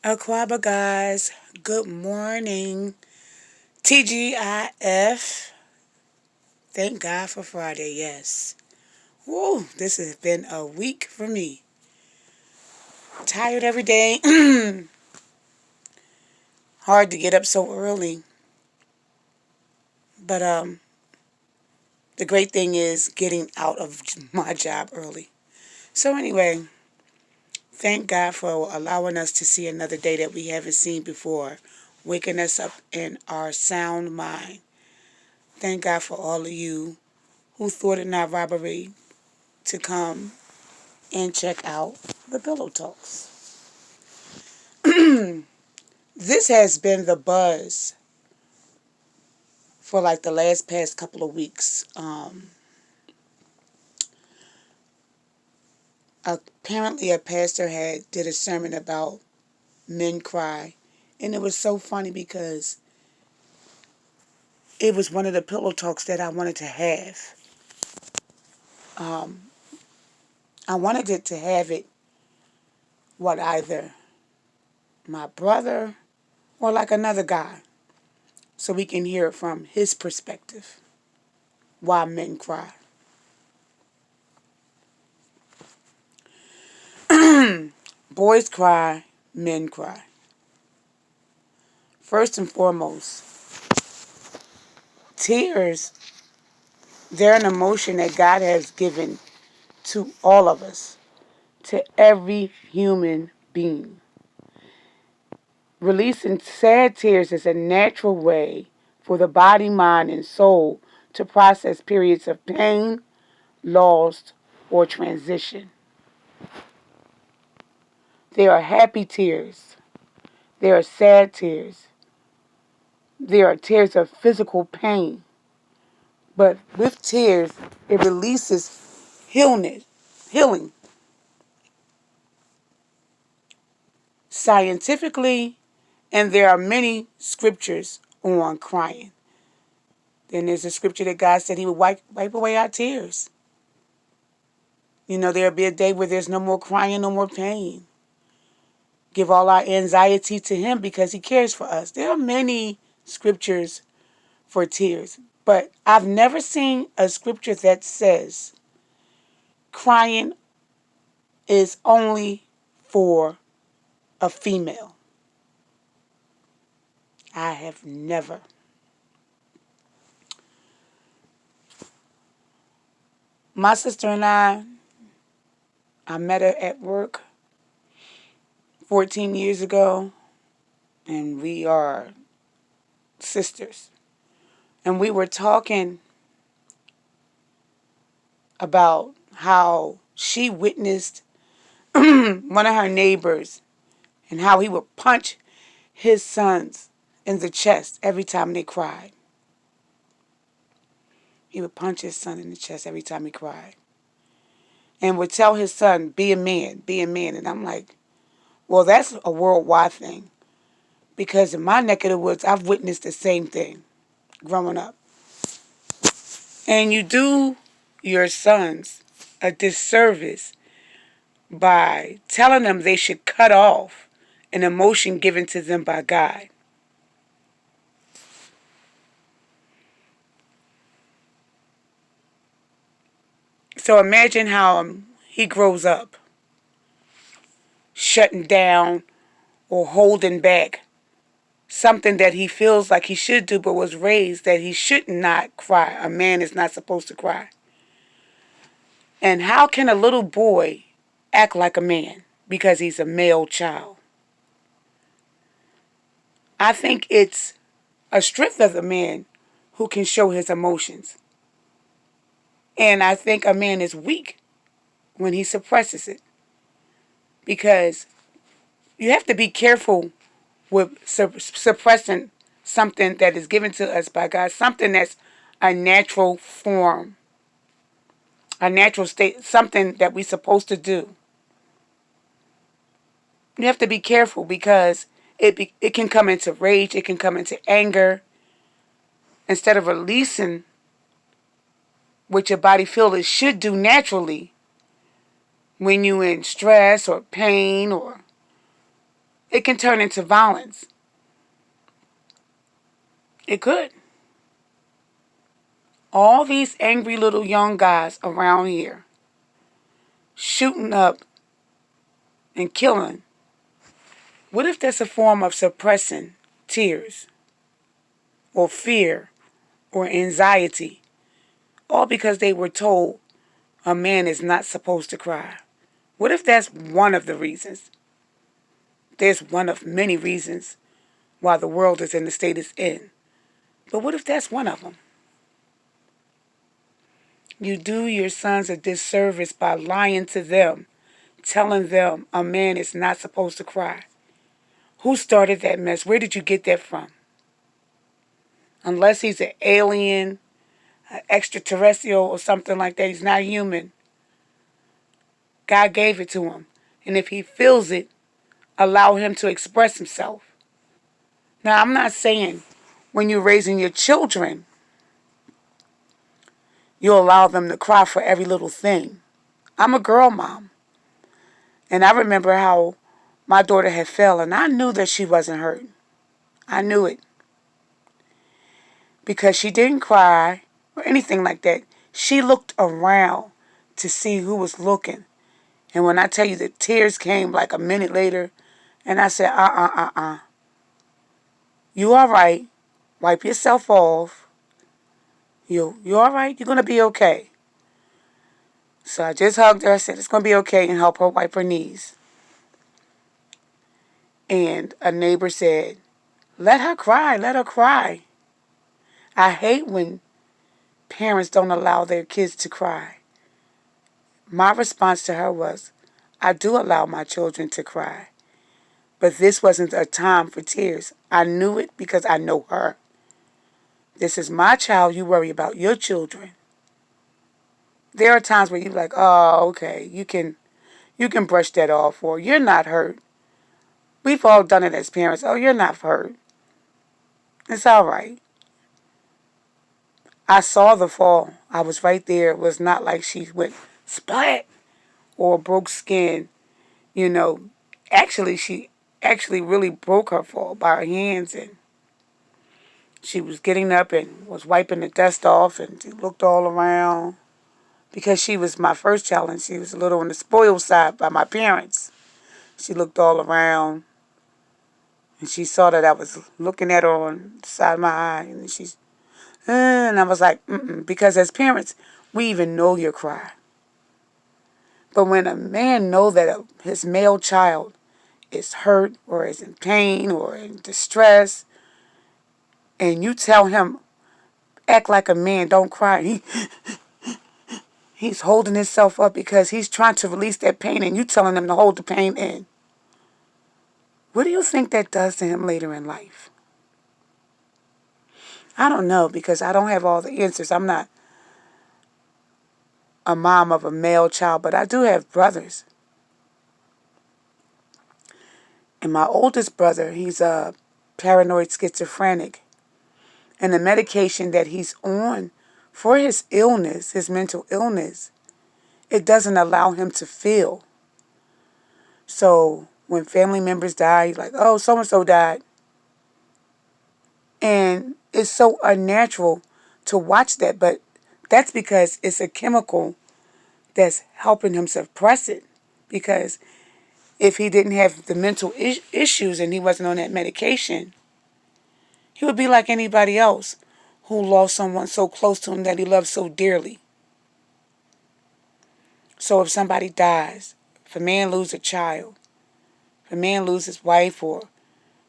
Aquaba guys, good morning. TGIF. Thank God for Friday, yes. Woo, this has been a week for me. Tired every day. Hard to get up so early. But the great thing is getting out of my job early. So anyway, thank God for allowing us to see another day that we haven't seen before. Waking us up in our sound mind. Thank God for all of you who thought it not robbery to come and check out the Pillow Talks. This has been the buzz for like the last past couple of weeks. Apparently, a pastor had did a sermon about men cry, and it was so funny because it was one of the Pillow Talks that I wanted to have. Um, I wanted it to have it either my brother or like another guy, so we can hear it from his perspective. Why men cry. Boys cry, men cry. First and foremost, tears, they're an emotion that God has given to all of us, to every human being. Releasing sad tears is a natural way for the body, mind, and soul to process periods of pain, loss, or transition. There are happy tears. There are sad tears. There are tears of physical pain. But with tears, it releases healing. Scientifically, and there are many scriptures on crying. Then there's a scripture that God said he would wipe away our tears. You know, there'll be a day where there's no more crying, no more pain. Give all our anxiety to him because he cares for us. There are many scriptures for tears, but I've never seen a scripture that says crying is only for a female. I have never. My sister and I met her at work 14 years ago, and we are sisters. And we were talking about how she witnessed one of her neighbors and how he would punch his sons in the chest every time they cried. He would punch his son in the chest every time he cried. And would tell his son, be a man, be a man. And I'm like, well, that's a worldwide thing. Because in my neck of the woods, I've witnessed the same thing growing up. And you do your sons a disservice by telling them they should cut off an emotion given to them by God. So imagine how he grows up, shutting down or holding back something that he feels like he should do but was raised that he should not cry. A man is not supposed to cry. And how can a little boy act like a man because he's a male child? I think it's a strength of the man who can show his emotions. And I think a man is weak when he suppresses it, because you have to be careful with suppressing something that is given to us by God, something that's a natural form, a natural state, something that we're supposed to do. You have to be careful because it can come into rage, it can come into anger. Instead of releasing what your body feels it should do naturally when you're in stress or pain, or It can turn into violence. It could. All these angry little young guys around here shooting up and killing. What if that's a form of suppressing tears or fear or anxiety? All because they were told a man is not supposed to cry. What if that's one of the reasons? There's one of many reasons why the world is in the state it's in. But what if that's one of them? You do your sons a disservice by lying to them, telling them a man is not supposed to cry. Who started that mess? Where did you get that from? Unless he's an alien, an extraterrestrial, or something like that, he's not human. God gave it to him. And if he feels it, allow him to express himself. Now, I'm not saying when you're raising your children, you allow them to cry for every little thing. I'm a girl mom. And I remember how my daughter had fell, and I knew that she wasn't hurt. I knew it. Because she didn't cry or anything like that. She looked around to see who was looking. And when I tell you the tears came like a minute later, and I said, You all right. Wipe yourself off. You all right? You're going to be okay. So I just hugged her. I said, it's going to be okay, and help her wipe her knees. And a neighbor said, let her cry. Let her cry. I hate when parents don't allow their kids to cry. My response to her was, I do allow my children to cry. But this wasn't a time for tears. I knew it because I know her. This is my child. You worry about your children. There are times where you're like, oh, okay, you can brush that off, or you're not hurt. We've all done it as parents. Oh, you're not hurt. It's all right. I saw the fall. I was right there. It was not like she went splat or broke skin. You know, she actually really broke her fall by her hands, and she was getting up and was wiping the dust off, and she looked all around because she was my first child and she was a little on the spoiled side by my parents. She looked all around and she saw that I was looking at her on the side of my eye, and I was like, because as parents, we even know your cry. But when a man knows that his male child is hurt or is in pain or in distress, and you tell him, act like a man, don't cry. He's holding himself up because he's trying to release that pain, and you telling him to hold the pain in. What do you think that does to him later in life? I don't know, because I don't have all the answers. I'm not a mom of a male child, but I do have brothers. And my oldest brother, he's a paranoid schizophrenic. And the medication that he's on for his illness, his mental illness, it doesn't allow him to feel. So when family members die, he's like, oh, so-and-so died. And it's so unnatural to watch that, but that's because it's a chemical that's helping him suppress it. Because if he didn't have the mental issues and he wasn't on that medication, he would be like anybody else who lost someone so close to him that he loved so dearly. So if somebody dies, if a man loses a child, if a man loses his wife, or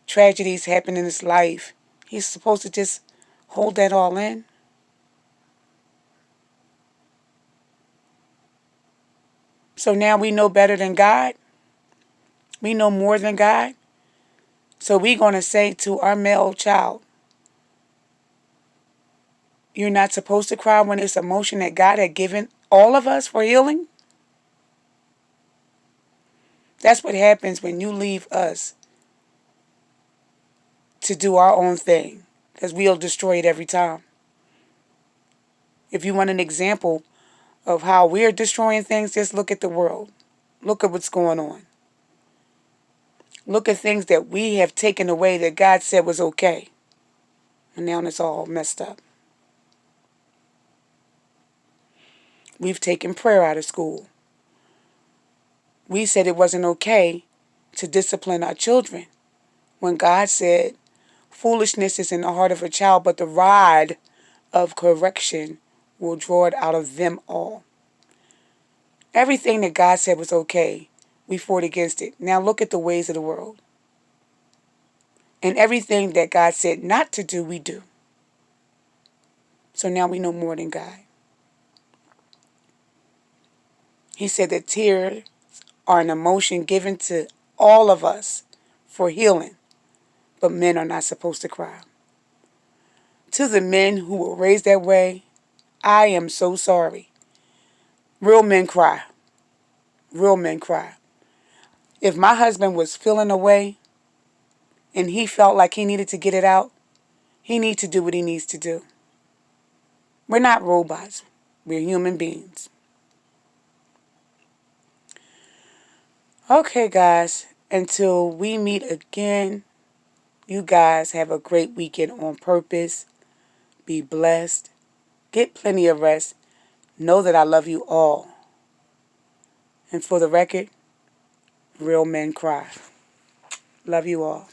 tragedies happen in his life, he's supposed to just hold that all in. So now we know better than God. We know more than God. So we're going to say to our male child, you're not supposed to cry when it's emotion that God had given all of us for healing. That's what happens when you leave us to do our own thing, because we'll destroy it every time. If you want an example of how we're destroying things, just look at the world. Look at what's going on. Look at things that we have taken away that God said was okay. And now it's all messed up. We've taken prayer out of school. We said it wasn't okay to discipline our children when God said foolishness is in the heart of a child, but the rod of correction will draw it out of them all. Everything that God said was okay, we fought against it. Now look at the ways of the world. And everything that God said not to do, we do. So now we know more than God. He said that tears are an emotion given to all of us for healing, but men are not supposed to cry. To the men who were raised that way, I am so sorry. Real men cry. Real men cry. If my husband was feeling a way and he felt like he needed to get it out, he needs to do what he needs to do. We're not robots. We're human beings. Okay, guys. Until we meet again, you guys have a great weekend on purpose. Be blessed. Get plenty of rest. Know that I love you all. And for the record, real men cry. Love you all.